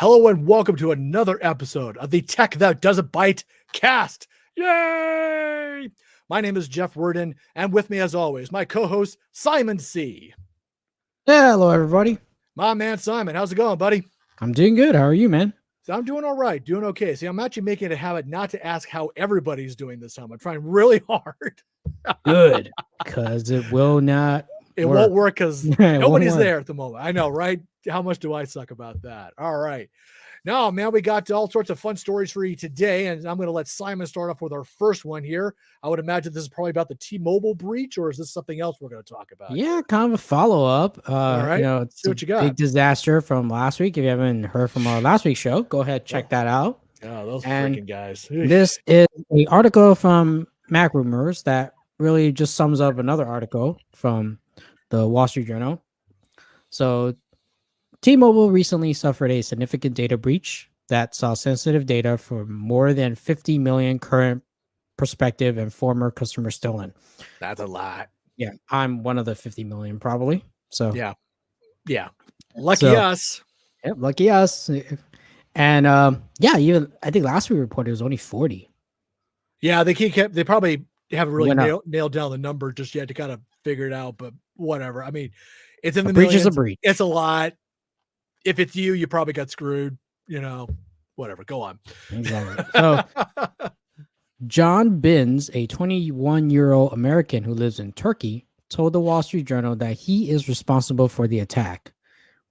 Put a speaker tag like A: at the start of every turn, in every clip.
A: Hello and welcome to another episode of the Tech That Doesn't Byte Cast. Yay! My name is Jeff Worden, and with me, as always, my co-host Simon C.
B: Hello, everybody.
A: My man Simon, how's it going, buddy?
B: I'm doing good. How are you, man?
A: So I'm doing all right, doing okay. See, I'm actually making it a habit not to ask how everybody's doing this time. I'm trying really hard.
B: Good, because it will not.
A: It won't work because
B: Yeah,
A: nobody's there at the moment. I know, right? How much do I suck about that? All right. Now, man, we got all sorts of fun stories for you today, and I'm going to let Simon start off with our first one here. I would imagine this is probably about the T-Mobile breach, or is this something else we're going to talk about?
B: Yeah, kind of a follow-up.
A: All right.
B: It's
A: See what you got.
B: Big disaster from last week. If you haven't heard from our last week's show, go ahead, check that out.
A: Oh, those freaking guys.
B: This is an article from Mac Rumors that really just sums up another article from the Wall Street Journal. So T-Mobile recently suffered a significant data breach that saw sensitive data for more than 50 million current, prospective, and former customers stolen.
A: That's a lot.
B: Yeah, I'm one of the 50 million probably. So
A: yeah. Lucky us.
B: Yep, lucky us. And even I think last week reported it was only 40.
A: Yeah, they probably haven't really nailed down the number just yet to kind of figure it out, but whatever. I mean, it's in the millions.
B: Breach is a breach.
A: It's a lot. If it's you probably got screwed, whatever. Go on.
B: Exactly. So John Binns, a 21-year-old American who lives in Turkey, told the Wall Street Journal that he is responsible for the attack.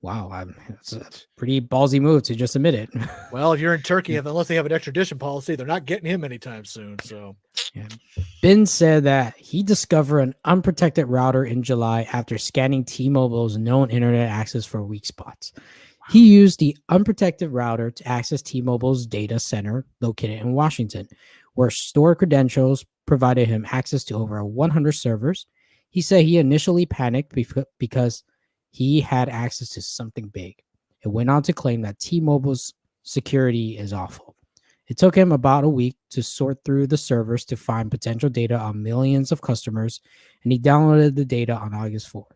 B: Wow, it's a pretty ballsy move to just admit it.
A: Well, if you're in Turkey, unless they have an extradition policy, they're not getting him anytime soon. So,
B: yeah. Binns said that he discovered an unprotected router in July after scanning T-Mobile's known internet access for weak spots. He used the unprotected router to access T-Mobile's data center located in Washington, where stored credentials provided him access to over 100 servers. He said he initially panicked because he had access to something big. It went on to claim that T-Mobile's security is awful. It took him about a week to sort through the servers to find potential data on millions of customers, and he downloaded the data on August 4th.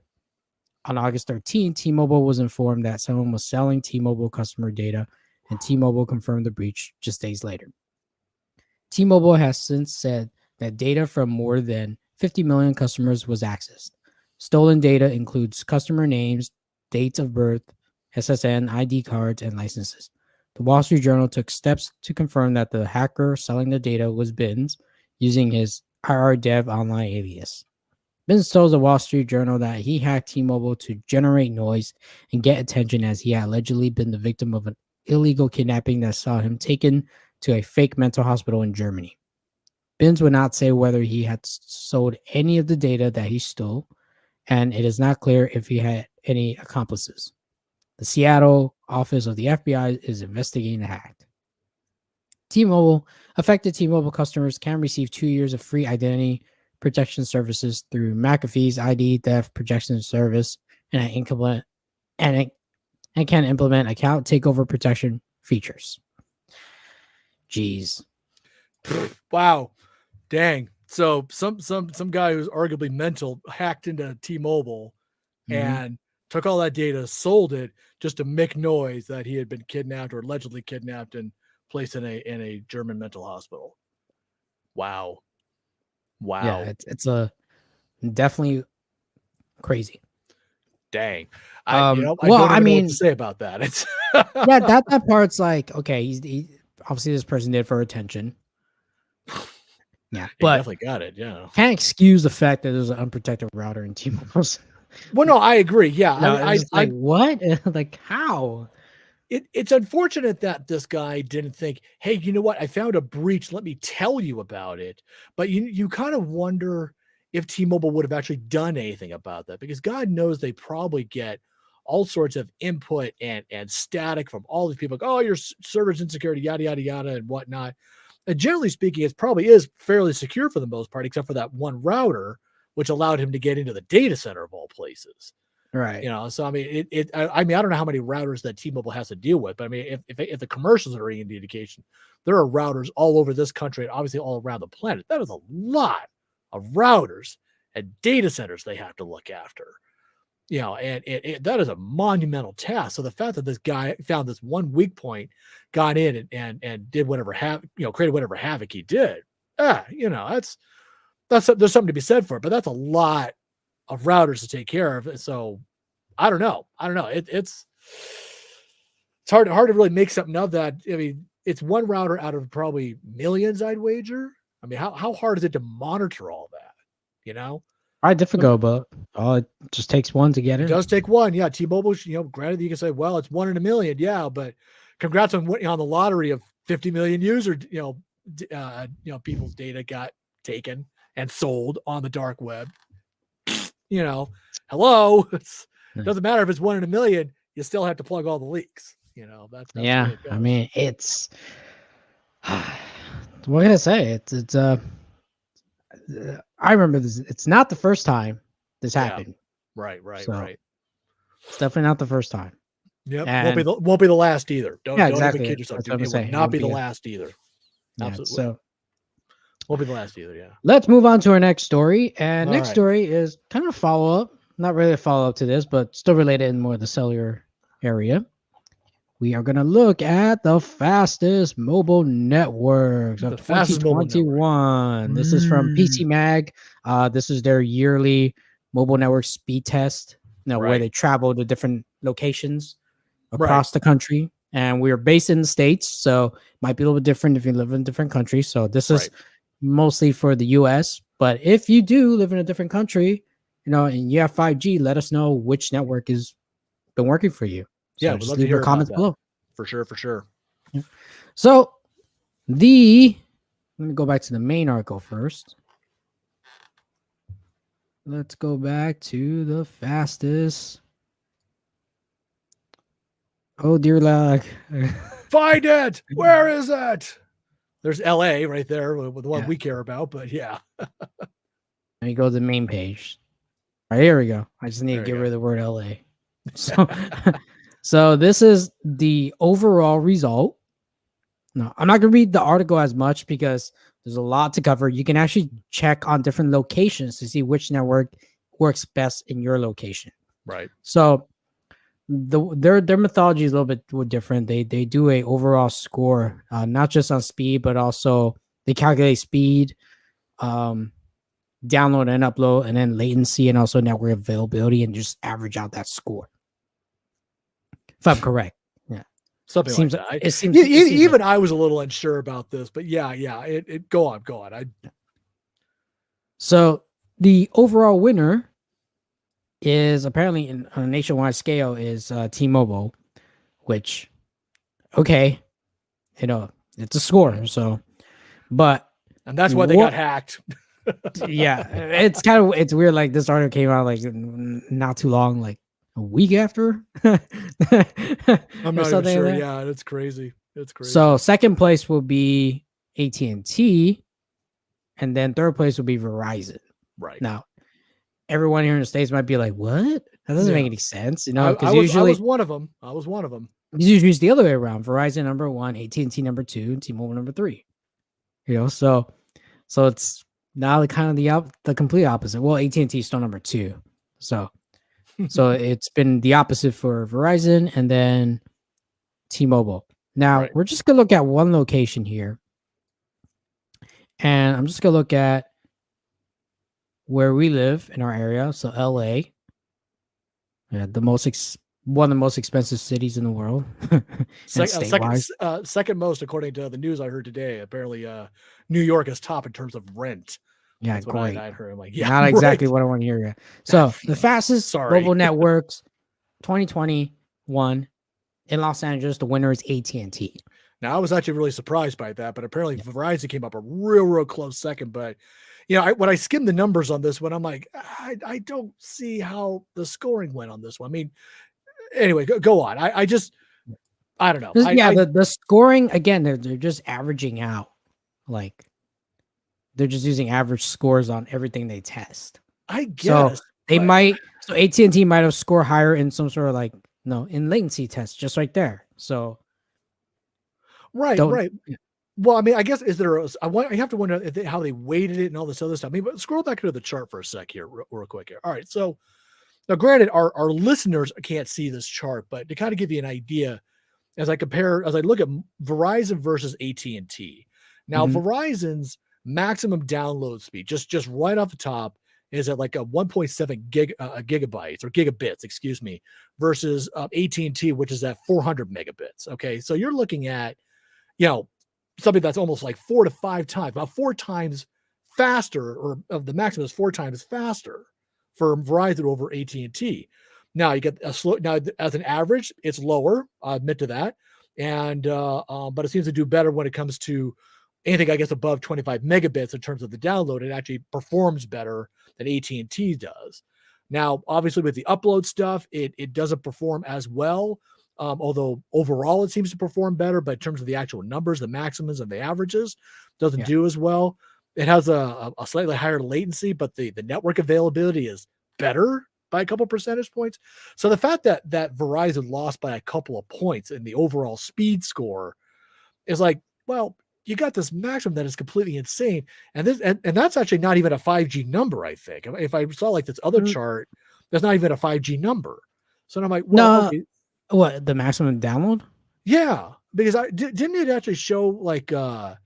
B: On August 13th, T-Mobile was informed that someone was selling T-Mobile customer data, and T-Mobile confirmed the breach just days later. T-Mobile has since said that data from more than 50 million customers was accessed. Stolen data includes customer names, dates of birth, SSN, ID cards, and licenses. The Wall Street Journal took steps to confirm that the hacker selling the data was Binns, using his IRDev online alias. Binns told the Wall Street Journal that he hacked T-Mobile to generate noise and get attention, as he had allegedly been the victim of an illegal kidnapping that saw him taken to a fake mental hospital in Germany. Binns would not say whether he had sold any of the data that he stole, and it is not clear if he had any accomplices. The Seattle office of the FBI is investigating the hack. Affected T-Mobile customers can receive 2 years of free identity protection services through McAfee's ID theft protection service, and can implement account takeover protection features. Jeez.
A: Wow. Dang. So some guy who's arguably mental hacked into T-Mobile and took all that data, sold it just to make noise that he had been kidnapped or allegedly kidnapped and placed in a German mental hospital. Wow.
B: Yeah, it's a definitely crazy.
A: Dang. I don't even know what to say about that. It's
B: yeah, that part's like, okay, he obviously this person did it for attention. Yeah, but
A: he definitely got it. Yeah,
B: can't excuse the fact that there's an unprotected router in T-Mobile's.
A: Well, no, I agree. Yeah,
B: no, what? Like how?
A: It's unfortunate that this guy didn't think, hey, you know what? I found a breach. Let me tell you about it. But you kind of wonder if T-Mobile would have actually done anything about that, because God knows they probably get all sorts of input and static from all these people. Like, oh, your server's insecurity, yada, yada, yada, and whatnot. And generally speaking, it probably is fairly secure for the most part, except for that one router, which allowed him to get into the data center of all places.
B: Right.
A: So I mean, I don't know how many routers that T-Mobile has to deal with, but I mean, if the commercials are any indication, there are routers all over this country and obviously all around the planet. That is a lot of routers and data centers they have to look after. and that is a monumental task. So the fact that this guy found this one weak point, got in and did whatever created whatever havoc he did. That's there's something to be said for it, but that's a lot of routers to take care of. So I don't know. It's hard to really make something of that. I mean, it's one router out of probably millions, I'd wager. I mean, how hard is it to monitor all that?
B: Probably difficult, but it just takes one to get
A: It
B: in.
A: does take one. Yeah, T-Mobile, granted you can say, well, it's 1 in a million. Yeah, but congrats on winning on the lottery of 50 million users, people's data got taken and sold on the dark web. Hello. It doesn't matter if it's 1 in a million, you still have to plug all the leaks. That's
B: yeah, I mean, it's what can I say? It's I remember this. It's not the first time this happened.
A: Right.
B: It's definitely not the first time.
A: Yep. Won't be the last either. Don't
B: exactly.
A: even kid yourself.
B: It
A: will not be the last either. Absolutely.
B: So
A: won't be the last either. Yeah.
B: Let's move on to our next story. And
A: All
B: next
A: right.
B: story is kind of follow up. Not really a follow up to this, but still related in more the cellular area. We are going to look at the fastest mobile networks of 2021. This is from PCMag. This is their yearly mobile network speed test, where they travel to different locations across the country. And we are based in the States, so it might be a little bit different if you live in a different country. So this is mostly for the US. But if you do live in a different country, and you have 5G, let us know which network has been working for you. So
A: yeah,
B: just leave your comments below.
A: For sure.
B: Yeah. So let me go back to the main article first. Let's go back to the fastest. Oh dear lag.
A: Find it. Where is it? There's LA right there with the one we care about, but yeah.
B: Let me go to the main page. All right, here we go. I just need to get rid of the word LA. So So this is the overall result. No, I'm not going to read the article as much because there's a lot to cover. You can actually check on different locations to see which network works best in your location.
A: Right.
B: So their methodology is a little bit different. They do a overall score, not just on speed, but also they calculate speed, download and upload, and then latency and also network availability, and just average out that score. If I'm correct. Yeah.
A: Something like that.
B: It seems
A: even I was a little unsure about this, but yeah. It go on.
B: So the overall winner is apparently on a nationwide scale is T-Mobile, which it's a score. So,
A: and that's why they got hacked.
B: Yeah, it's weird. Like this article came out like not too long, like a week after.
A: I'm not even sure. Yeah, it's crazy.
B: So second place will be AT&T, and then third place will be Verizon.
A: Right.
B: Now, everyone here in the States might be like, "What? That doesn't make any sense."
A: Because usually I was one of them.
B: It's usually the other way around. Verizon number 1, AT&T number 2, T-Mobile number 3. So it's now kind of the complete opposite. Well, AT&T is still number 2. So it's been the opposite for Verizon and then T-Mobile. Now, we're just going to look at one location here. And I'm just going to look at where we live in our area. So LA, one of the most expensive cities in the world.
A: Second most, according to the news I heard today. Apparently, New York is top in terms of rent.
B: Yeah,
A: that's
B: great.
A: What I heard. I'm like,
B: not exactly what I want to hear yet. So the fastest mobile networks, 2021 in Los Angeles. The winner is AT&T.
A: Now I was actually really surprised by that, but apparently Verizon came up a real close second. But when I skimmed the numbers on this one, I'm like, I don't see how the scoring went on this one. I mean, anyway, go on. I don't know.
B: The scoring again, they're just averaging out, like they're just using average scores on everything they test.
A: I guess
B: so AT&T might have scored higher in some sort of in latency tests, just right there. So
A: right. Well, I mean, I guess I have to wonder how they weighted it and all this other stuff. I mean, but scroll back to the chart for a sec here, real quick here. All right, so Now, granted, our listeners can't see this chart, but to kind of give you an idea, as I look at Verizon versus AT&T. Now,
B: Mhm.
A: Verizon's maximum download speed, just right off the top, is at like a 1.7 gigabytes or gigabits, excuse me, versus AT&T, which is at 400 megabits. Okay, so you're looking at, you know, something that's almost like 4 to 5 times, about 4 times faster, or of the maximum is 4 times faster for Verizon over AT&T. Now you get a slow. Now as an average, it's lower. I admit to that, and but it seems to do better when it comes to anything I guess above 25 megabits in terms of the download. It actually performs better than AT&T does. Now, obviously, with the upload stuff, it doesn't perform as well. Although overall it seems to perform better, but in terms of the actual numbers, the maximums and the averages, doesn't
B: Yeah.
A: do as well. It has a slightly higher latency, but the network availability is better by a couple percentage points. So the fact that Verizon lost by a couple of points in the overall speed score is like, well, you got this maximum that is completely insane, and that's actually not even a 5G number. I think if I saw like this other
B: Mm,
A: chart, that's not even a 5G number. So I'm like, well,
B: no,
A: okay,
B: what, the maximum download?
A: yeah, because didn't it actually show like a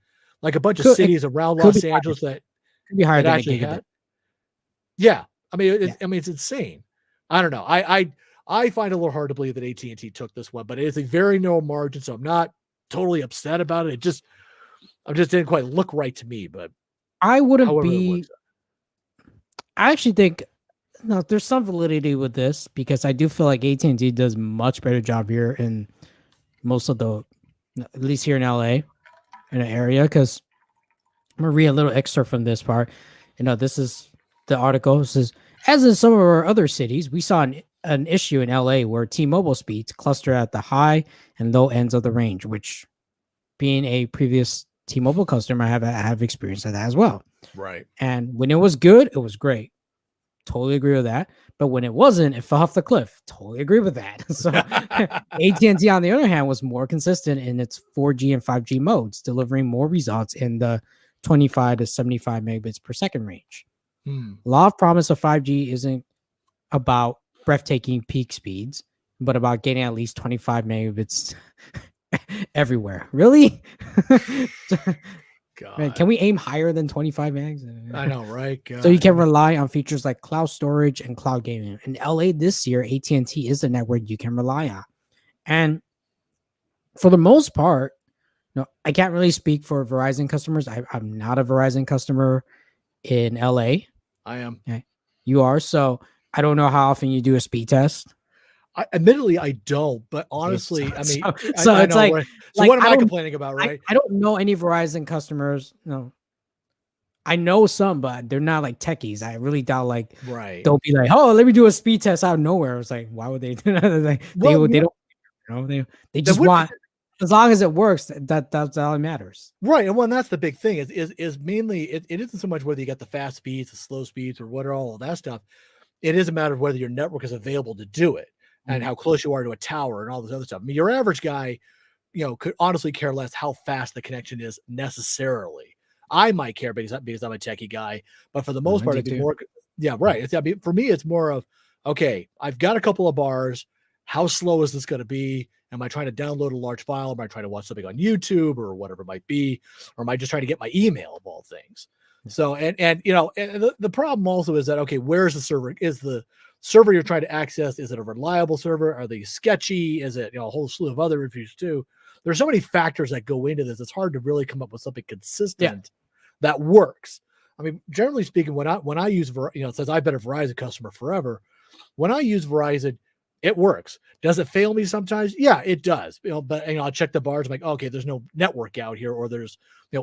A: bunch of
B: It
A: cities around
B: could be
A: Los
B: higher.
A: Angeles
B: Could be higher
A: that
B: than a
A: actually
B: gigabit.
A: had? Yeah, I mean,
B: Yeah.
A: it's insane. I don't know. I find it a little hard to believe that AT&T took this one, but it is a very narrow margin, so I'm not totally upset about it. I just didn't quite look right to me, but
B: I wouldn't
A: however it
B: be.
A: works
B: I actually think no, there's some validity with this because I do feel like AT&T does much better job here in most of the, at least here in LA, in the area. Because I'm gonna read a little excerpt from this part. This is the article. It says, as in some of our other cities, we saw an issue in LA where T-Mobile speeds cluster at the high and low ends of the range, which, being a previous T-Mobile customer, I have experience of that as well.
A: right.
B: And when it was good, it was great. Totally agree with that. But when it wasn't, it fell off the cliff. Totally agree with that. So AT&T, on the other hand, was more consistent in its 4G and 5G modes, delivering more results in the 25 to 75 megabits per second range.
A: Hmm.
B: Law of promise of 5G isn't about breathtaking peak speeds, but about getting at least 25 megabits everywhere. Really? Man,
A: God,
B: can we aim higher than 25 megs?
A: I know, right?
B: So you
A: God, I
B: can
A: mean,
B: rely on features like cloud storage and cloud gaming. In LA this year, AT&T is the network you can rely on. And for the most part, I can't really speak for Verizon customers. I'm not a Verizon customer in LA.
A: I am.
B: Okay. You are. So I don't know how often you do a speed test.
A: Admittedly, I don't, but
B: Okay. So,
A: honestly, I mean,
B: so,
A: I,
B: so
A: I
B: it's
A: know, right? So
B: like
A: what am I complaining about, right?
B: I don't know any Verizon customers. No, I know some, but they're not like techies. I really doubt like
A: Right.
B: they'll be like, "Oh, let me do a speed test out of nowhere." It's like, why would they do that? They
A: Well,
B: they don't, they
A: that
B: just
A: would
B: want, as long as it works. That's all that matters.
A: right, and well, and that's the big thing is mainly it isn't so much whether you get the fast speeds, the slow speeds, or what are all of that stuff. It is a matter of whether your network is available to do it and
B: Mhm.
A: how close you are to a tower and all this other stuff. I mean, your average guy, could honestly care less how fast the connection is necessarily. I might care because I'm a techie guy, but for the most
B: I
A: part,
B: do
A: it'd be
B: too.
A: more. Yeah, right. I mean, for me, it's more of okay. I've got a couple of bars. How slow is this going to be? Am I trying to download a large file? Am I trying to watch something on YouTube or whatever it might be? Or am I just trying to get my email of all things? So and the problem also is that okay, where's the server? Is the server you're trying to access, is it a reliable server? Are they sketchy? Is it a whole slew of other issues too? There's so many factors that go into this. It's hard to really come up with something
B: Yeah.
A: consistent that works. I mean, generally speaking, when I use since I've been a Verizon customer forever, when I use Verizon, it works. Does it fail me sometimes? Yeah, it does. But I'll check the bars. I'm like, okay, there's no network out here, or there's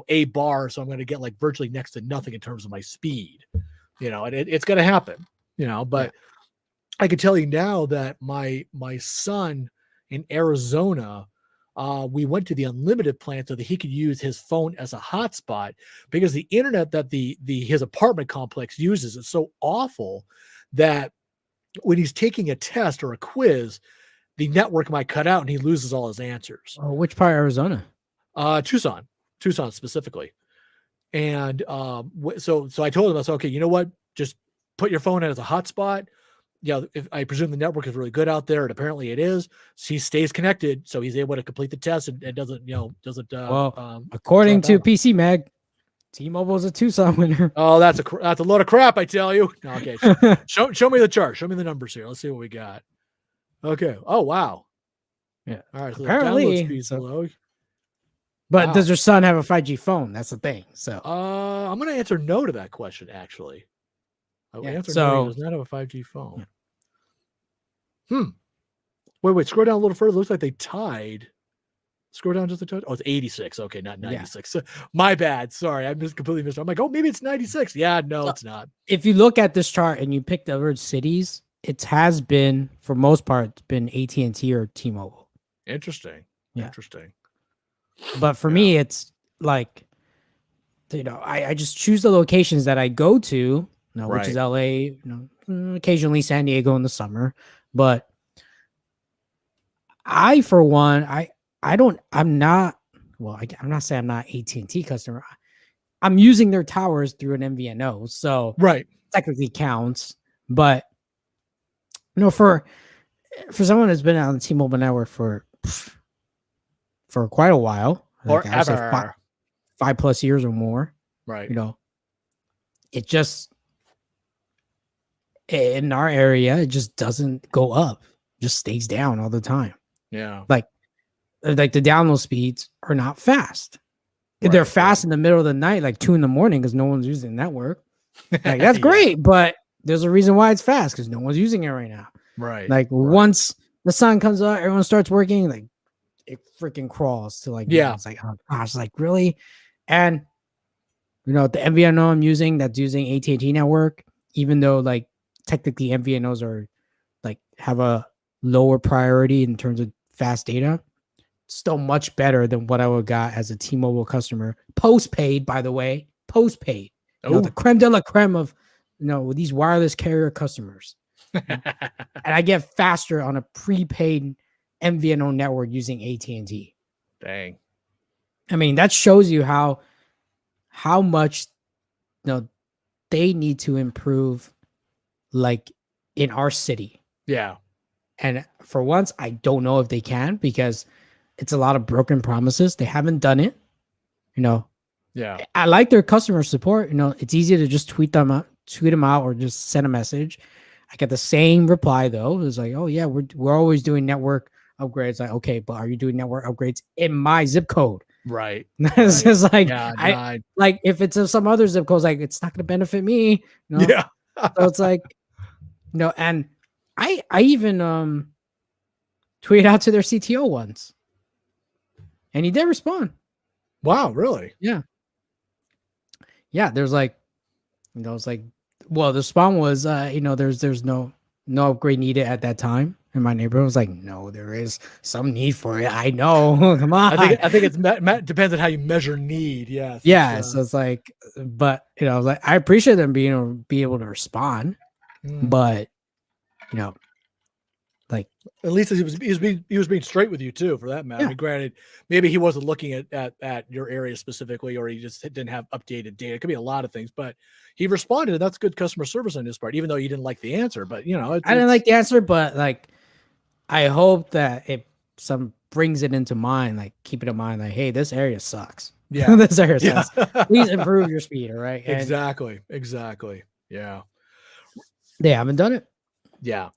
A: a bar, so I'm going to get like virtually next to nothing in terms of my speed. And it's going to happen.
B: Yeah.
A: But I can tell you now that my son in Arizona, we went to the unlimited plan so that he could use his phone as a hotspot because the internet that the his apartment complex uses is so awful that when he's taking a test or a quiz, the network might cut out and he loses all his answers.
B: Oh, which part of Arizona?
A: Tucson specifically. And so I told him, I said, okay, you know what? Just put your phone in as a hotspot. if I presume the network is really good out there, and apparently it is, he stays connected, so he's able to complete the test and doesn't
B: Well, according
A: drop
B: to
A: out.
B: PCMag, T-Mobile's a Tucson winner.
A: Oh, that's a load of crap, I tell you. No, okay, show me the chart. Show me the numbers here. Let's see what we got. Okay. Oh, wow.
B: Yeah.
A: All right. So the download
B: Apparently,
A: speed's low.
B: but
A: Wow.
B: does your son have a 5G phone? That's the thing. So,
A: I'm going to answer no to that question, actually. I will answer no. He does not have a 5G phone. Yeah. Wait. Scroll down a little further. It looks like they tied. Scroll down just a touch. Oh, it's 86. Okay, not 96. Yeah. My bad. Sorry, I completely missed it. I'm like, oh, maybe it's 96. Yeah, no, so it's not.
B: If you look at this chart and you pick the word cities, it has been, for most part, it's been AT&T or T-Mobile.
A: Interesting. Yeah. Interesting.
B: But for me, it's like, I just choose the locations that I go to, which is LA, occasionally San Diego in the summer. But for one, I'm not saying I'm not AT&T customer. I'm using their towers through an MVNO, so technically counts. But for someone that's been on the T-Mobile network for quite a while,
A: or
B: I would say 5+ years or more,
A: right?
B: It just, in our area, it just doesn't go up; it just stays down all the time.
A: Yeah,
B: like the download speeds are not fast. They're fast in the middle of the night, like 2 a.m, because no one's using the network. Like, that's great, but there's a reason why it's fast, because no one's using it right now.
A: Right.
B: Like, once the sun comes up, everyone starts working, like, it freaking crawls to like, it's like, oh gosh, like, really? And the MVNO I'm using, that's using AT&T network, even though like technically MVNOs are like have a lower priority in terms of fast data, still much better than what I would got as a T-Mobile customer. Postpaid, by the way, postpaid. The creme de la creme of these wireless carrier customers. And I get faster on a prepaid MVNO network using AT&T.
A: Dang.
B: I mean, that shows you how much they need to improve, like, in our city.
A: Yeah.
B: And for once, I don't know if they can, because it's a lot of broken promises. They haven't done it.
A: Yeah.
B: I like their customer support. It's easy to just tweet them out or just send a message. I get the same reply though. It's like, oh yeah, we're always doing network upgrades. Like, okay, but are you doing network upgrades in my zip code?
A: Right.
B: It's just like, like if it's some other zip codes, like, it's not going to benefit me.
A: Yeah.
B: So it's like, and I even tweeted out to their CTO once, and he did respond.
A: Wow, really?
B: Yeah. Yeah, there's like, it's like, well, the response was, there's no upgrade needed at that time. And my neighbor was like, no, there is some need for it. I know. Come on.
A: I think it's depends on how you measure need. Yeah.
B: Yeah. So it's like, but I was like, I appreciate them being able to respond, but like,
A: at least he was being straight with you too, for that matter. I mean, granted, maybe he wasn't looking at your area specifically, or he just didn't have updated data. It could be a lot of things, but he responded, and that's good customer service on his part, even though you didn't like the answer. But I
B: didn't like the answer, but like, I hope that it brings it into mind, like, keep it in mind, like, hey, this area sucks.
A: Yeah.
B: This area sucks. Please improve your speed. All right.
A: And exactly. Yeah.
B: They haven't done it.
A: Yeah.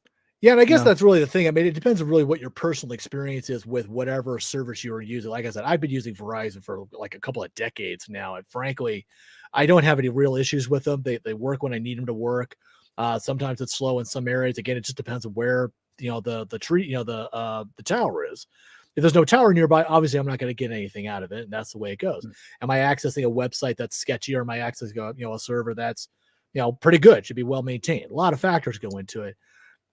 A: Yeah, and I guess that's really the thing. I mean, it depends on really what your personal experience is with whatever service you are using. Like I said, I've been using Verizon for like a couple of decades now, and frankly, I don't have any real issues with them. They work when I need them to work. Sometimes it's slow in some areas. Again, it just depends on where the tree, the tower is. If there's no tower nearby, obviously I'm not going to get anything out of it, and that's the way it goes. Am I accessing a website that's sketchy, or am I accessing a server that's pretty good, should be well maintained? A lot of factors go into it.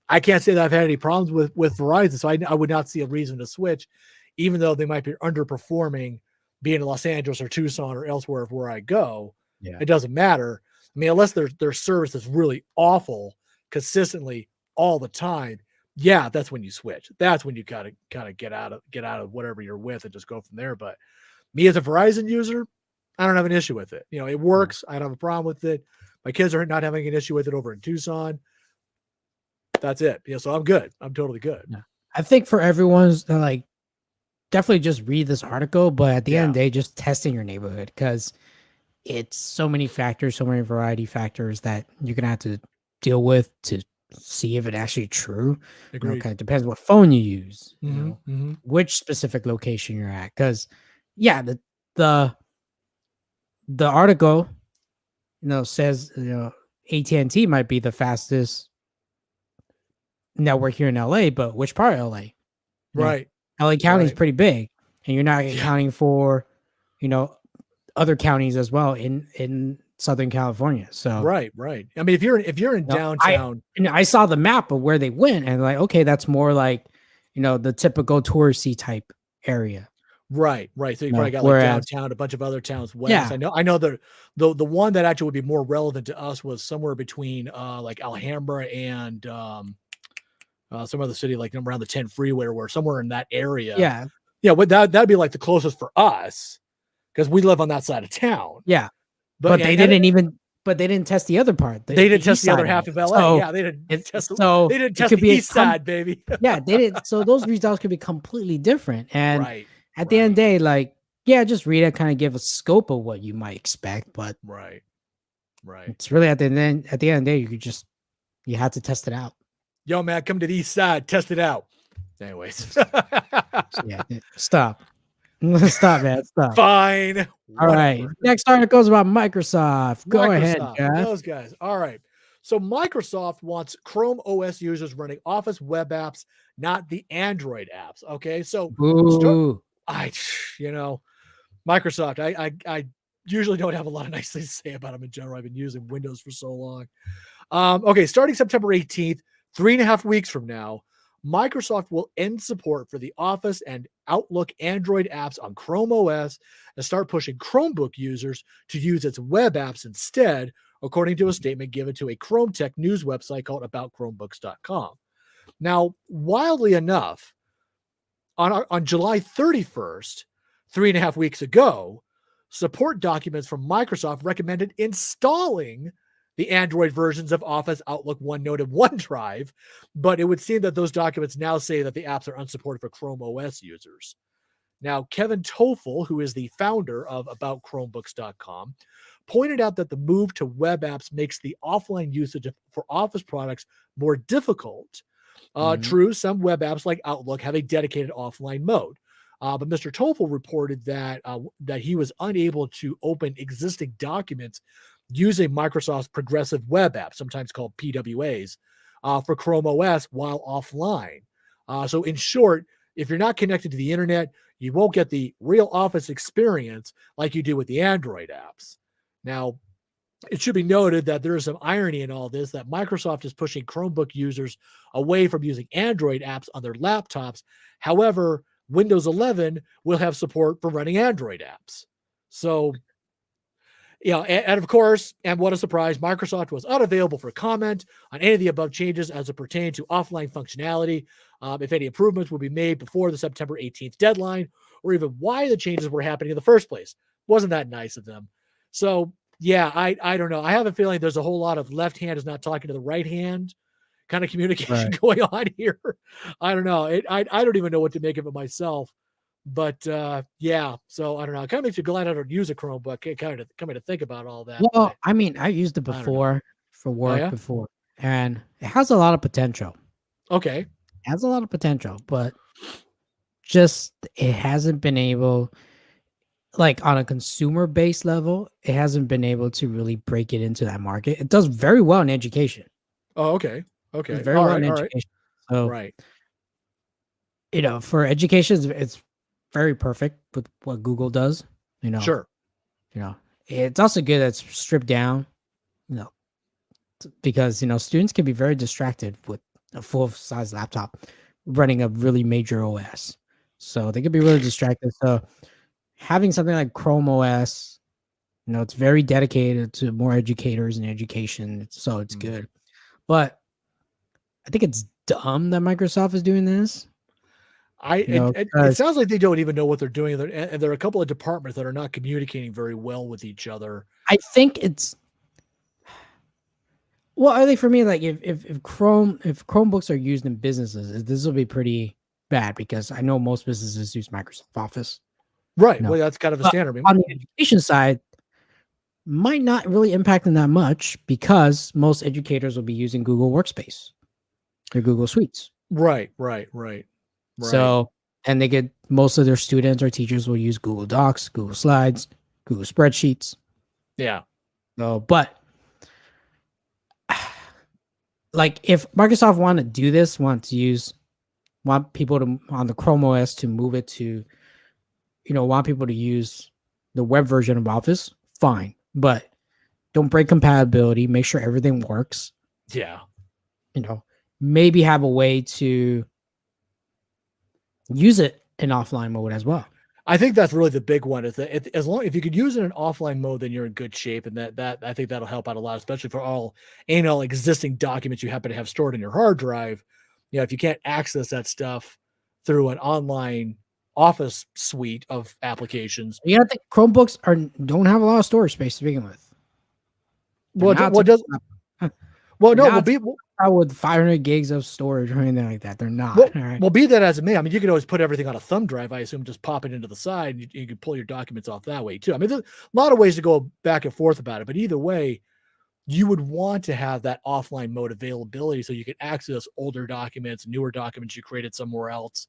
A: I can't say that I've had any problems with Verizon, so I would not see a reason to switch, even though they might be underperforming, being in Los Angeles or Tucson or elsewhere where I go.
B: Yeah.
A: It doesn't matter. I mean, unless their service is really awful consistently all the time, yeah, that's when you switch. That's when you gotta kind of get out of whatever you're with and just go from there. But me as a Verizon user, I don't have an issue with it. It works. I don't have a problem with it. My kids are not having an issue with it over in Tucson. That's it. Yeah, so I'm good. I'm totally good.
B: Yeah. I think for everyone's like definitely just read this article, but at the end
A: Yeah,
B: of the day, just testing your neighborhood because it's so many factors, so many variety factors that you're gonna have to deal with to see if it actually true. You know,
A: agreed.
B: kind of depends what phone you use, you
A: Mm-hmm,
B: know,
A: mm-hmm.
B: which specific location you're at. Because yeah, the the article, says AT&T might be the fastest network here in LA, but which part of LA? You know,
A: Right,
B: LA County is
A: right.
B: pretty big, and you're not
A: Yeah,
B: accounting for, you know, other counties as well in Southern California. So,
A: right, right. I mean, if you're in
B: I
A: downtown,
B: I saw the map of where they went, and like, okay, that's more like, the typical touristy type area.
A: right, right. So you probably got like
B: Whereas,
A: downtown, a bunch of other towns west.
B: yeah,
A: I know the one that actually would be more relevant to us was somewhere between like Alhambra and some other city like around the 10 freeway or somewhere in that area.
B: yeah,
A: Yeah, what that'd be like the closest for us because we live on that side of town.
B: yeah,
A: But
B: but
A: and,
B: they
A: and
B: didn't even, but they didn't test the other part,
A: they
B: the
A: didn't test
B: east
A: the other
B: side of
A: half
B: it.
A: of LA.
B: So
A: Yeah, they didn't
B: it's
A: test
B: so
A: they didn't
B: it
A: test
B: could
A: the
B: be
A: east side, baby.
B: yeah, they didn't. So those results could be completely different. And
A: Right,
B: at the end of
A: right,
B: the day, like, yeah, just read it, kind of give a scope of what you might expect, but
A: right, right.
B: it's really at the end of the day, you have to test it out.
A: Yo, man, come to the east side, test it out. Anyways.
B: So yeah, stop. Stop, man. Stop.
A: Fine.
B: All right.
A: Whatever.
B: Next article is about Microsoft. Go ahead,
A: Microsoft,
B: Jeff.
A: those guys. All right. So Microsoft wants Chrome OS users running Office web apps, not the Android apps. Okay. So start
B: Boo.
A: I you know, Microsoft, I usually don't have a lot of nice things to say about them in general. I've been using Windows for so long. Okay, starting September 18th, 3.5 weeks from now, Microsoft will end support for the Office and Outlook Android apps on Chrome OS and start pushing Chromebook users to use its web apps instead, according to a statement given to a Chrome Tech news website called AboutChromebooks.com. Now, wildly enough, on July 31st, 3.5 weeks ago, support documents from Microsoft recommended installing the Android versions of Office, Outlook, OneNote, and OneDrive, but it would seem that those documents now say that the apps are unsupported for Chrome OS users. Now, Kevin Toffel, who is the founder of AboutChromebooks.com, pointed out that the move to web apps makes the offline usage for Office products more difficult.
B: Mhm.
A: True, some web apps like Outlook have a dedicated offline mode. But Mr. Toffel reported that he was unable to open existing documents using Microsoft's progressive web app, sometimes called PWAs, for Chrome OS while offline. So, in short, if you're not connected to the internet, you won't get the real Office experience like you do with the Android apps. Now, it should be noted that there is some irony in all this that Microsoft is pushing Chromebook users away from using Android apps on their laptops. However, Windows 11 will have support for running Android apps. So, and of course, and what a surprise, Microsoft was unavailable for comment on any of the above changes as it pertained to offline functionality, if any improvements will be made before the September 18th deadline, or even why the changes were happening in the first place. Wasn't that nice of them? So, yeah, I don't know. I have a feeling there's a whole lot of left hand is not talking to the right hand kind of communication
B: Right.
A: going on here. I don't know. I don't even know what to make of it myself. But yeah, so I don't know. It kind of makes you glad I don't use a Chromebook. Kind of coming to think about all that,
B: Well,
A: but
B: I mean, I used it
A: I don't know.
B: before for
A: Oh
B: work
A: yeah.
B: before, and it has a lot of potential.
A: Okay.
B: It has a lot of potential, but just it hasn't been able, like on a consumer based level, it hasn't been able to really break it into that market. It does very well in education.
A: Oh, okay.
B: It does
A: Okay.
B: very
A: All
B: well
A: right.
B: in
A: All right.
B: education. So,
A: Right.
B: for education, it's very perfect with what Google does. You know,
A: Sure.
B: you know, it's also good that's stripped down. You know, because students can be very distracted with a full size laptop running a really major OS. So they could be really distracted. So having something like Chrome OS, it's very dedicated to more educators and education. So it's
A: Mhm.
B: good. But I think it's dumb that Microsoft is doing this.
A: It
B: Because
A: sounds like they don't even know what they're doing, and there are a couple of departments that are not communicating very well with each other.
B: I think it's Well, I think for me, like if Chromebooks are used in businesses, this will be pretty bad because I know most businesses use Microsoft Office.
A: Right.
B: No,
A: Well, that's kind of a
B: but
A: standard. I
B: on the
A: mean,
B: education side, might not really impact them that much because most educators will be using Google Workspace or Google Suites.
A: right, right, right, right.
B: So, and they get most of their students or teachers will use Google Docs, Google Slides, Google Spreadsheets.
A: Yeah.
B: So, but like if Microsoft want to do this, want people to on the Chrome OS to move it to, want people to use the web version of Office, fine. But don't break compatibility. Make sure everything works.
A: Yeah.
B: Maybe have a way to use it in offline mode as well.
A: I think that's really the big one is that as long if you could use it in offline mode, then you're in good shape. And that I think that'll help out a lot, especially for all existing documents you happen to have stored in your hard drive. If you can't access that stuff through an online office suite of applications.
B: You gotta think Chromebooks don't have a lot of storage space to begin with. They're
A: What
B: not
A: what does well
B: they're
A: no will
B: not
A: be
B: out with 500 gigs of storage or anything like that. They're not.
A: well,
B: All right.
A: well, be that as it may. I mean, you could always put everything on a thumb drive. I assume just pop it into the side, and you can pull your documents off that way too. I mean, there's a lot of ways to go back and forth about it, but either way, you would want to have that offline mode availability so you can access older documents, newer documents you created somewhere else.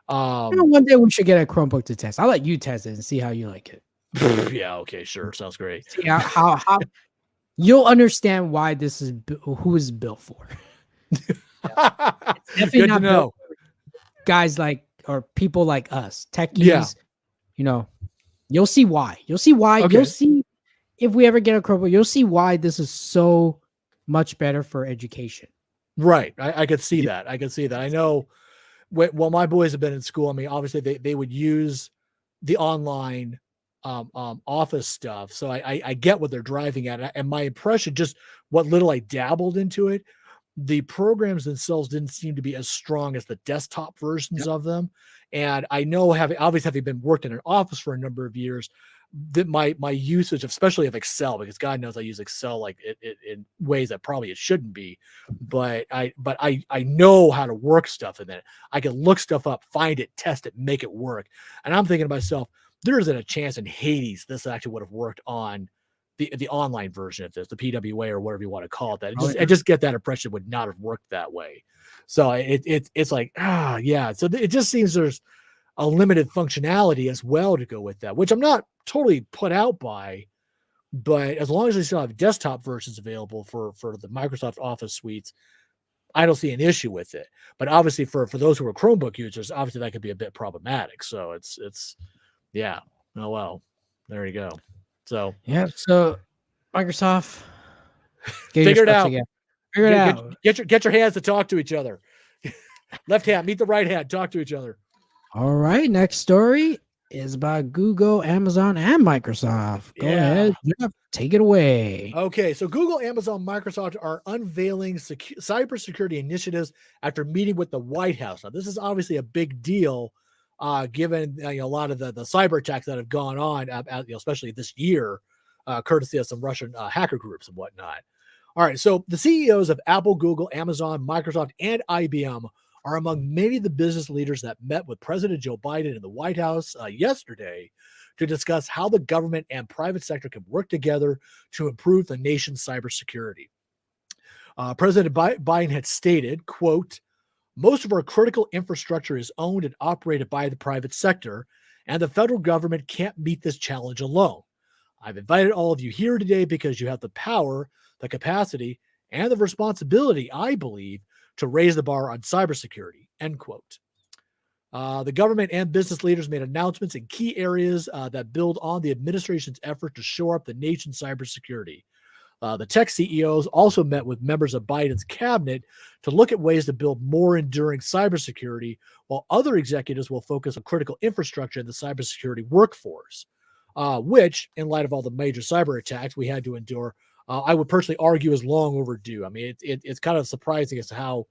B: One day we should get a Chromebook to test. I'll let you test it and see how you like it.
A: Yeah, okay, sure, sounds great.
B: See how you'll understand why this is who is built for. It's definitely
A: Good
B: not
A: to know.
B: built for guys like or people like us, techies.
A: Yeah.
B: You'll see why. You'll see why.
A: Okay.
B: You'll see if we ever get a Chromebook. You'll see why this is so much better for education.
A: Right. I could see that. I could see that. I know while my boys have been in school, I mean, obviously they would use the online office stuff. So I get what they're driving at. And my impression, just what little I dabbled into it, the programs themselves didn't seem to be as strong as the desktop versions of them. And I know having been worked in an office for a number of years, that my usage, especially of Excel, because God knows I use Excel like it in ways that probably it shouldn't be, but I know how to work stuff in it. I can look stuff up, find it, test it, make it work. And I'm thinking to myself, there isn't a chance in Hades this actually would have worked on the online version of this, the PWA or whatever you want to call it. That I just get that impression it would not have worked that way. So it's like yeah. So it just seems there's a limited functionality as well to go with that, which I'm not totally put out by. But as long as they still have desktop versions available for the Microsoft Office suites, I don't see an issue with it. But obviously for those who are Chromebook users, obviously that could be a bit problematic. So it's yeah. Oh well, there you go. So
B: yeah. So Microsoft,
A: figure it out.
B: Figure it out.
A: Get your hands to talk to each other. Left hand, meet the right hand, talk to each other.
B: All right. Next story is about Google, Amazon, and Microsoft. Go ahead, Jeff, take it away.
A: Okay, so Google, Amazon, Microsoft are unveiling cybersecurity initiatives after meeting with the White House. Now, this is obviously a big deal, given a lot of the cyber attacks that have gone on, especially this year, courtesy of some Russian hacker groups and whatnot. All right, so the CEOs of Apple, Google, Amazon, Microsoft, and IBM are among many of the business leaders that met with President Joe Biden in the White House yesterday to discuss how the government and private sector can work together to improve the nation's cybersecurity. President Biden had stated, quote, "Most of our critical infrastructure is owned and operated by the private sector, and the federal government can't meet this challenge alone. I've invited all of you here today because you have the power, the capacity, and the responsibility, I believe, to raise the bar on cybersecurity," end quote. The government and business leaders made announcements in key areas that build on the administration's effort to shore up the nation's cybersecurity. The tech CEOs also met with members of Biden's cabinet to look at ways to build more enduring cybersecurity, while other executives will focus on critical infrastructure in the cybersecurity workforce, which, in light of all the major cyber attacks we had to endure, I would personally argue is long overdue. I mean, it's kind of surprising as to how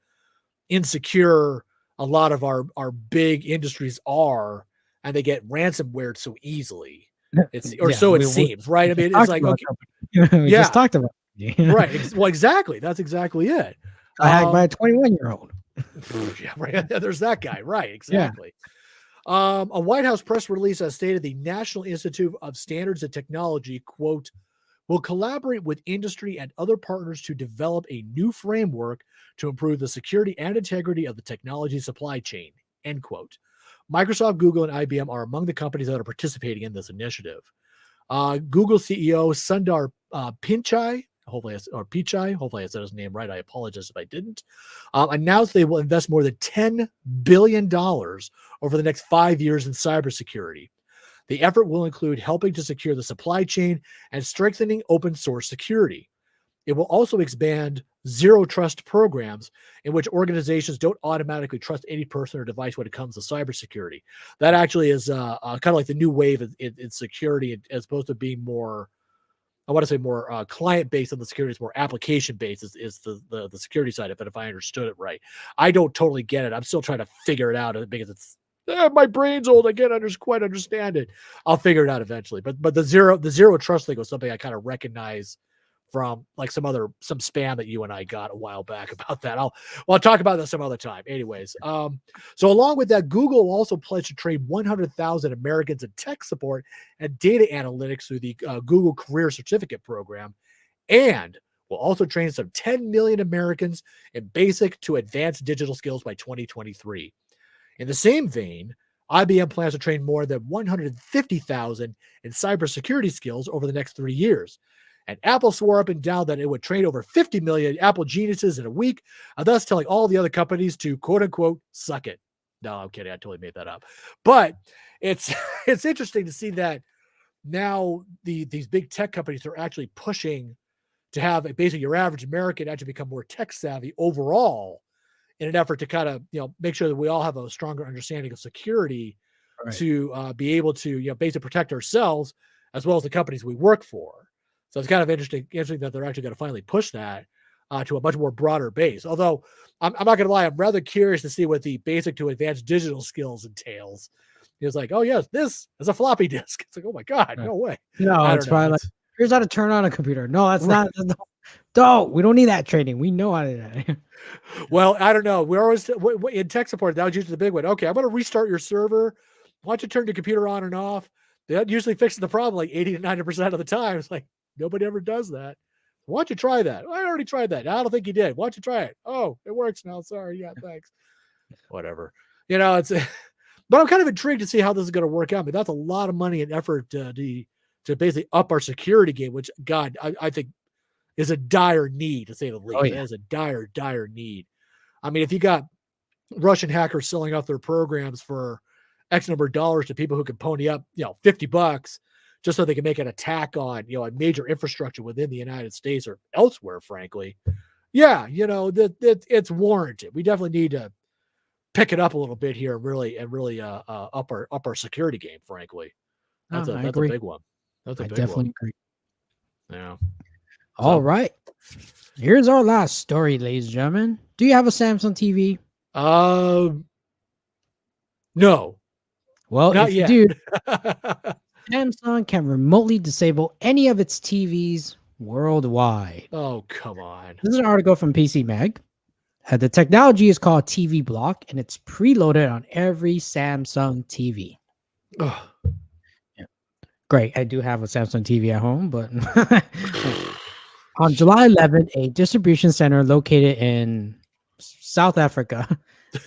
A: insecure a lot of our big industries are, and they get ransomware so easily. It seems, right? I mean, it's like, okay,
B: we just talked about
A: Right. Well, exactly. That's exactly it.
B: Got hacked by a 21-year-old.
A: Yeah, right. There's that guy. Right.
B: Yeah.
A: Exactly. A White House press release has stated the National Institute of Standards and Technology, quote, will collaborate with industry and other partners to develop a new framework to improve the security and integrity of the technology supply chain, end quote. Microsoft, Google, and IBM are among the companies that are participating in this initiative. Google CEO Sundar Pichai, hopefully I said his name right. I apologize if I didn't. Announced they will invest more than $10 billion over the next 5 years in cybersecurity. The effort will include helping to secure the supply chain and strengthening open source security. It will also expand zero trust programs in which organizations don't automatically trust any person or device when it comes to cybersecurity. That actually is kind of like the new wave in security, as opposed to being more, I want to say more client based on the security. It's more application based is the security side of it, if I understood it right. I don't totally get it. I'm still trying to figure it out because it's my brain's old. I can't quite understand it. I'll figure it out eventually. But the zero trust thing was something I kind of recognize from like some spam that you and I got a while back about that. I'll talk about that some other time. Anyways, so along with that, Google also pledged to train 100,000 Americans in tech support and data analytics through the Google Career Certificate Program, and will also train some 10 million Americans in basic to advanced digital skills by 2023. In the same vein, IBM plans to train more than 150,000 in cybersecurity skills over the next 3 years. And Apple swore up and down that it would train over 50 million Apple geniuses in a week, thus telling all the other companies to quote unquote suck it. No, I'm kidding. I totally made that up. But it's it's interesting to see that now these big tech companies are actually pushing to have basically your average American actually become more tech savvy overall in an effort to kind of make sure that we all have a stronger understanding of security to be able to basically protect ourselves as well as the companies we work for. So it's kind of interesting that they're actually going to finally push that to a much more broader base. Although I'm not going to lie, I'm rather curious to see what the basic to advanced digital skills entails. It's like, oh yes, this is a floppy disk. It's like, oh my god, no way.
B: No, it's probably like, here's how to turn on a computer. No, that's not. Don't. We don't need that training. We know how to do that.
A: Well, I don't know. We're always in tech support. That was usually the big one. Okay, I'm going to restart your server. Why don't you turn the computer on and off? That usually fixes the problem like 80 to 90% of the time. It's like nobody ever does that. Why don't you try that? I already tried that. I don't think you did. Why don't you try it? Oh, it works now. Sorry. Yeah, thanks. Whatever. It's. But I'm kind of intrigued to see how this is going to work out. But that's a lot of money and effort to basically up our security game, which God, I think is a dire need, to say the least. It is a dire, dire need. I mean, if you got Russian hackers selling off their programs for X number of dollars to people who can pony up, $50 just so they can make an attack on, a major infrastructure within the United States or elsewhere, frankly. Yeah, it's warranted. We definitely need to pick it up a little bit here and really up our security game, frankly. That's a big one. That's a big one. I definitely
B: agree.
A: Yeah.
B: All right. Here's our last story, ladies and gentlemen. Do you have a Samsung TV?
A: No.
B: Well,
A: not
B: if
A: yet.
B: you do, Samsung can remotely disable any of its TVs worldwide.
A: Oh, come on.
B: This is an article from PCMag. The technology is called TV Block, and it's preloaded on every Samsung TV.
A: Oh.
B: Yeah. Great. I do have a Samsung TV at home, but on July 11th, a distribution center located in South Africa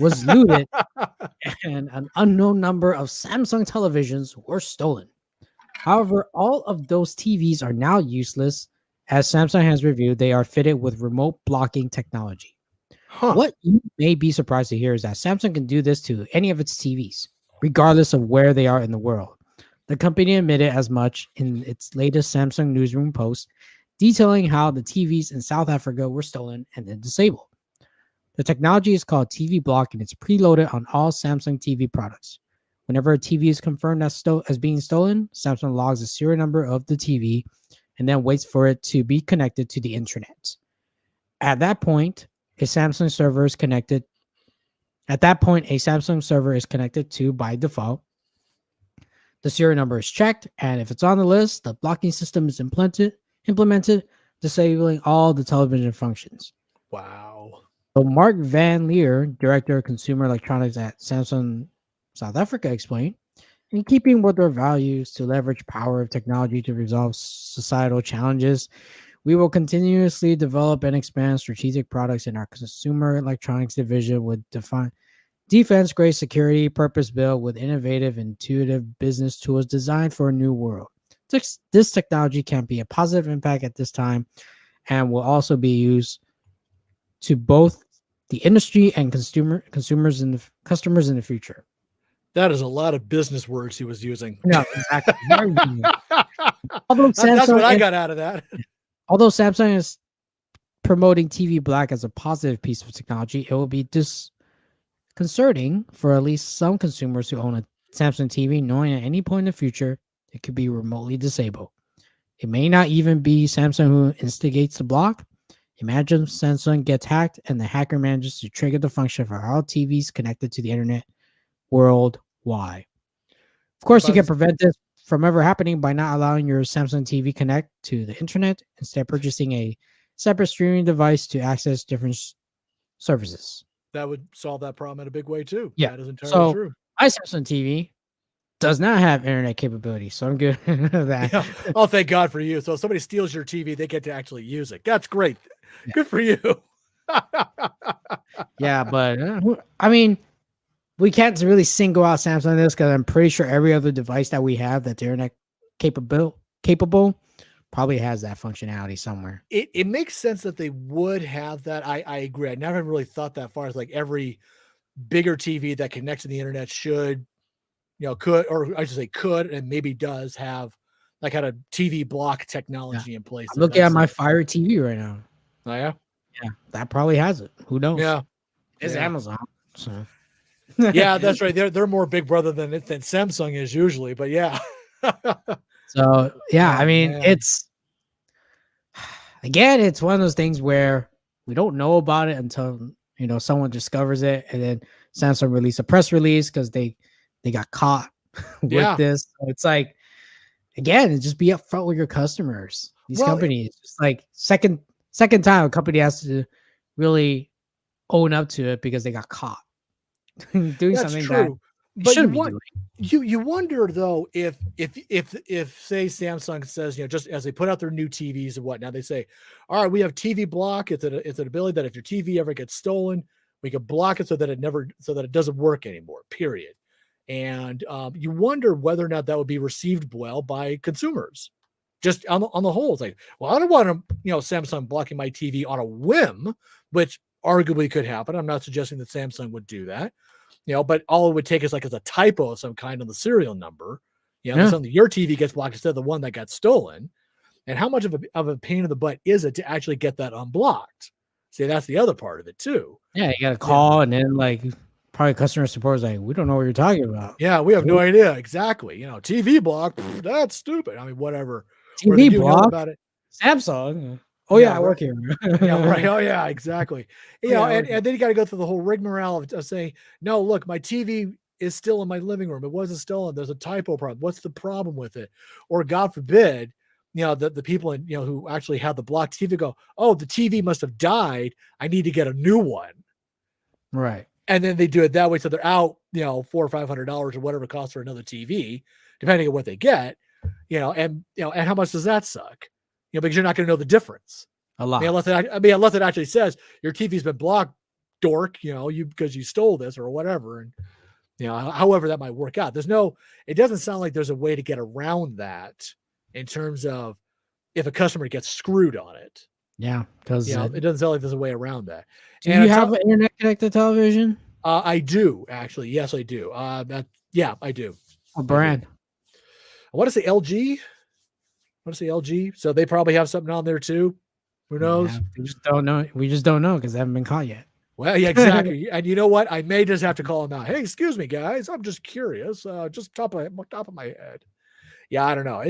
B: was looted and an unknown number of Samsung televisions were stolen. However, all of those TVs are now useless. As Samsung has reviewed, they are fitted with remote blocking technology. What you may be surprised to hear is that Samsung can do this to any of its TVs, regardless of where they are in the world. The company admitted as much in its latest Samsung newsroom post, detailing how the TVs in South Africa were stolen and then disabled. The technology is called TV Block, and it's preloaded on all Samsung TV products. Whenever a TV is confirmed as being stolen, Samsung logs the serial number of the TV and then waits for it to be connected to the internet. At that point, a Samsung server is connected. At that point, a Samsung server is connected to by default. The serial number is checked, and if it's on the list, the blocking system is implemented. The disabling all the television functions.
A: Wow.
B: So Mark Van Leer, Director of Consumer Electronics at Samsung South Africa, explained, in keeping with our values to leverage power of technology to resolve societal challenges, we will continuously develop and expand strategic products in our consumer electronics division with defense-grade security, purpose-built with innovative, intuitive business tools designed for a new world. This technology can be a positive impact at this time and will also be used to both the industry and customers in the future.
A: That is a lot of business words he was using.
B: No, exactly. Very good. Although
A: That's what I
B: Samsung,
A: got out of that.
B: although Samsung is promoting TV Black as a positive piece of technology, it will be disconcerting for at least some consumers who own a Samsung TV, knowing at any point in the future it could be remotely disabled. It may not even be Samsung who instigates the block. Imagine Samsung gets hacked and the hacker manages to trigger the function for all TVs connected to the internet worldwide. Of course, you can prevent this from ever happening by not allowing your Samsung TV Connect to the internet, instead purchasing a separate streaming device to access different services.
A: That would solve that problem in a big way too.
B: Yeah.
A: That is entirely
B: So
A: true.
B: my Samsung TV does not have internet capability, so I'm good with that.
A: Yeah. Oh, thank God for you. So if somebody steals your TV, they get to actually use it. That's great.
B: Yeah.
A: Good for you.
B: Yeah, but I mean, we can't really single out Samsung in this because I'm pretty sure every other device that we have that's internet capable probably has that functionality somewhere.
A: It makes sense that they would have that. I agree. I never really thought that far as like every bigger TV that connects to the internet should, could, or I should say could, and maybe does have like kind of TV block technology in place.
B: I'm looking at my Fire TV right now.
A: Oh yeah?
B: Yeah, that probably has it. Who knows?
A: Yeah.
B: It's Amazon. So
A: yeah, that's right. They're more Big Brother than Samsung is usually, but yeah.
B: So yeah,
A: Oh,
B: I mean,
A: man.
B: it's one of those things where we don't know about it until someone discovers it, and then Samsung released a press release because they got caught with this. So it's like, again, just be upfront with your customers. These companies, just like second time a company has to really own up to it because they got caught doing something true. That
A: but
B: shouldn't be doing.
A: You wonder though if say Samsung says, just as they put out their new TVs and whatnot, they say, all right, we have TV block. It's an ability that if your TV ever gets stolen, we can block it so that it doesn't work anymore, period. And you wonder whether or not that would be received well by consumers. Just on the whole, it's like, well, I don't want Samsung blocking my TV on a whim, which arguably could happen. I'm not suggesting that Samsung would do that, but all it would take is like as a typo of some kind on the serial number, something your TV gets blocked instead of the one that got stolen. And how much of a pain in the butt is it to actually get that unblocked? See, that's the other part of it too.
B: Yeah, you got to call and then like probably customer support is like, we don't know what you're talking about.
A: Yeah, we have no idea. Exactly. TV block, that's stupid. I mean, whatever.
B: TV block
A: about it.
B: Samsung. Oh yeah, I work here.
A: Yeah, right. Oh yeah, exactly. And then you got to go through the whole rigmarole of saying, no, look, my TV is still in my living room. It wasn't stolen. There's a typo problem. What's the problem with it? Or God forbid, the people who actually have the blocked TV go, oh, the TV must have died. I need to get a new one.
B: Right.
A: And then they do it that way, so they're out, $400 or $500 or whatever it costs for another TV, depending on what they get, and how much does that suck? Because you're not going to know the difference.
B: A lot.
A: Unless it actually says your TV's been blocked, dork, because you stole this or whatever, and however that might work out. It doesn't sound like there's a way to get around that in terms of if a customer gets screwed on it.
B: Yeah, because
A: it doesn't sound like there's a way around that.
B: Do you have an internet connected television?
A: I do actually. Yes, I do. I do.
B: What brand?
A: I want to say LG. So they probably have something on there too. Who knows?
B: Yeah, we just don't know. We just don't know because they haven't been caught yet.
A: Well, yeah, exactly. And you know what? I may just have to call them out. Hey, excuse me, guys. I'm just curious. Just top of my head. Yeah, I don't know.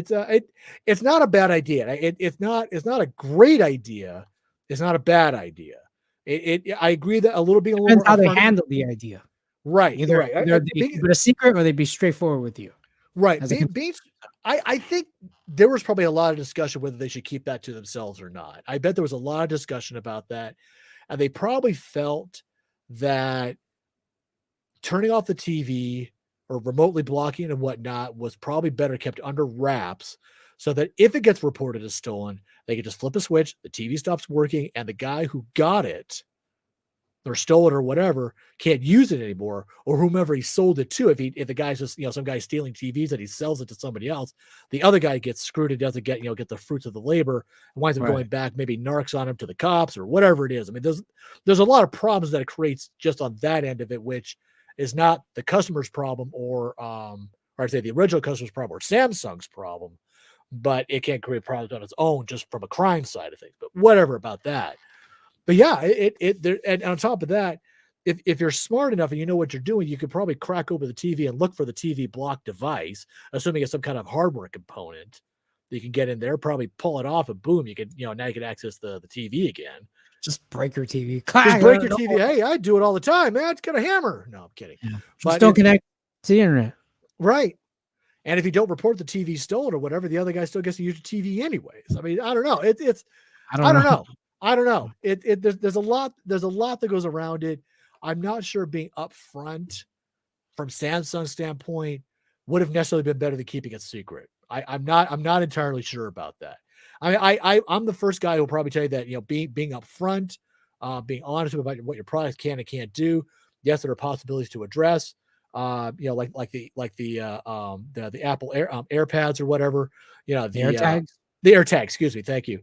A: It's not a bad idea. It's not a great idea. It's not a bad idea. I agree that a little bit.
B: Depends how they handle the idea.
A: Right.
B: Either they keep it a secret or they be straightforward with you.
A: Right.
B: as a
A: Being, I think there was probably a lot of discussion whether they should keep that to themselves or not. I bet there was a lot of discussion about that. And they probably felt that turning off the TV or remotely blocking and whatnot was probably better kept under wraps so that if it gets reported as stolen, they can just flip a switch, the TV stops working, and the guy who got it or stole it or whatever can't use it anymore, or whomever he sold it to. If the guy's just, some guy stealing TVs and he sells it to somebody else, the other guy gets screwed and doesn't get the fruits of the labor and winds up going back, maybe narcs on him to the cops or whatever it is. I mean, there's a lot of problems that it creates just on that end of it, which is not the customer's problem or I'd say the original customer's problem or Samsung's problem, but it can create problems on its own just from a crime side of things. But whatever about that. But yeah, and on top of that, if you're smart enough and you know what you're doing, you could probably crack open the TV and look for the TV block device, assuming it's some kind of hardware component that you can get in there, probably pull it off, and boom, you can, now you can access the TV again.
B: Just break your TV.
A: Just break your TV. Hey, I do it all the time, man. It's got a hammer. No, I'm kidding.
B: Yeah. Just don't connect to the internet.
A: Right. And if you don't report the TV stolen or whatever, the other guy still gets to use your TV anyways. I mean, I don't know. I don't know. I don't know. There's a lot that goes around it. I'm not sure being upfront from Samsung's standpoint would have necessarily been better than keeping it secret. I'm not entirely sure about that. I'm the first guy who will probably tell you that, being upfront, being honest about what your products can and can't do. Yes, there are possibilities to address. Like the Apple AirPads or whatever. The AirTags. The AirTag, excuse me. Thank you.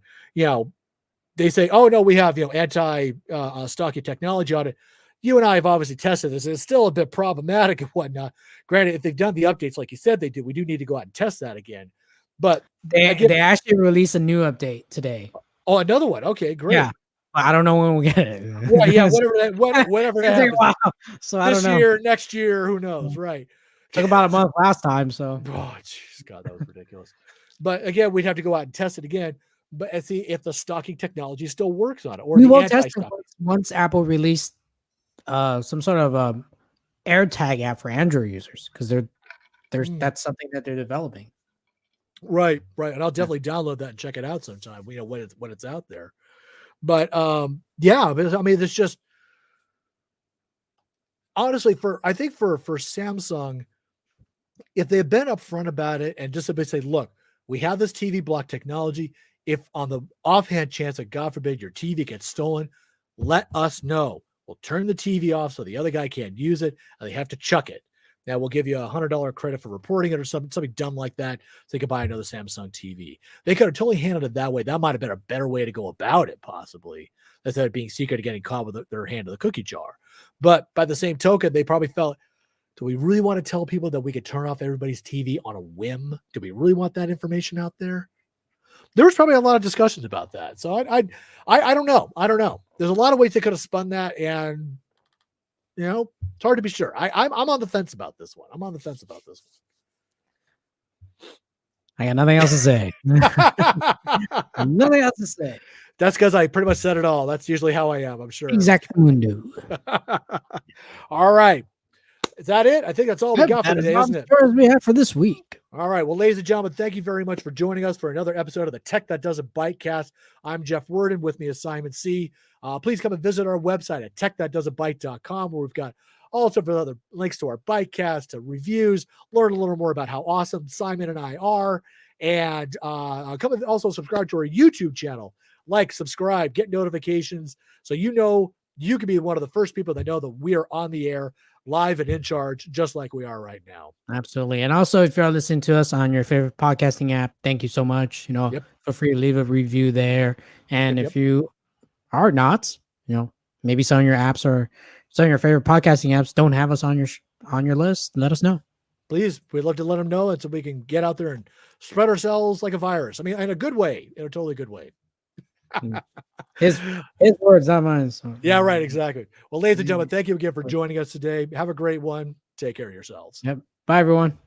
A: They say, oh no, we have, anti-stalking technology on it. You and I have obviously tested this. It's still a bit problematic and whatnot. Granted, if they've done the updates like you said they do, we do need to go out and test that again. But
B: they actually released a new update today.
A: Oh, another one. Okay, great.
B: Yeah, I don't know when we get it.
A: Right, yeah, whatever that happens.
B: Wow. So I don't know.
A: This year, next year, who knows? Right.
B: Took about a month last time. So.
A: Oh, jeez, God, that was ridiculous. But again, we'd have to go out and test it again. But see if the stalking technology still works on it, or
B: we will test it once Apple released some sort of AirTag app for Android users, because that's something that they're developing.
A: Right, and I'll definitely download that and check it out sometime. When it's out there. But yeah, but I mean, it's just honestly I think for Samsung, if they had been upfront about it and just simply say, look, we have this TV block technology. If on the offhand chance that, God forbid, your TV gets stolen, let us know. We'll turn the TV off so the other guy can't use it, and they have to chuck it. Now we'll give you $100 credit for reporting it or something dumb like that, so they could buy another Samsung TV. They could have totally handled it that way. That might have been a better way to go about it, possibly, instead of being secret and getting caught with their hand in the cookie jar. But by the same token, they probably felt, do we really want to tell people that we could turn off everybody's TV on a whim? Do we really want that information out there? There was probably a lot of discussions about that. So I don't know. I don't know. There's a lot of ways they could have spun that, and it's hard to be sure. I'm on the fence about this one.
B: I got nothing else to say. Nothing else to say.
A: That's because I pretty much said it all. That's usually how I am, I'm sure.
B: Exactly.
A: All right. Is that it? I think that's all we got for today, isn't it?
B: As we have for this week.
A: All right. Well, ladies and gentlemen, thank you very much for joining us for another episode of the Tech That Doesn't Byte Cast. I'm Jeff Worden. With me is Simon C. Please come and visit our website at TechThatDoesn'tByte.com, where we've got all sorts of other links to our Bytecast, to reviews, learn a little more about how awesome Simon and I are, and come and also subscribe to our YouTube channel. Like, subscribe, get notifications, so you can be one of the first people that know that we are on the air, live and in charge, just like we are right now.
B: Absolutely. And also, if you're listening to us on your favorite podcasting app, thank you so much. Feel free to leave a review there. And if you are not, maybe some of your apps or some of your favorite podcasting apps don't have us on your list, let us know.
A: Please, we'd love to let them know, and so we can get out there and spread ourselves like a virus. I mean, in a good way, in a totally good way.
B: His words, not mine. So.
A: Yeah, right. Exactly. Well, ladies and gentlemen, thank you again for joining us today. Have a great one. Take care of yourselves.
B: Yep. Bye, everyone.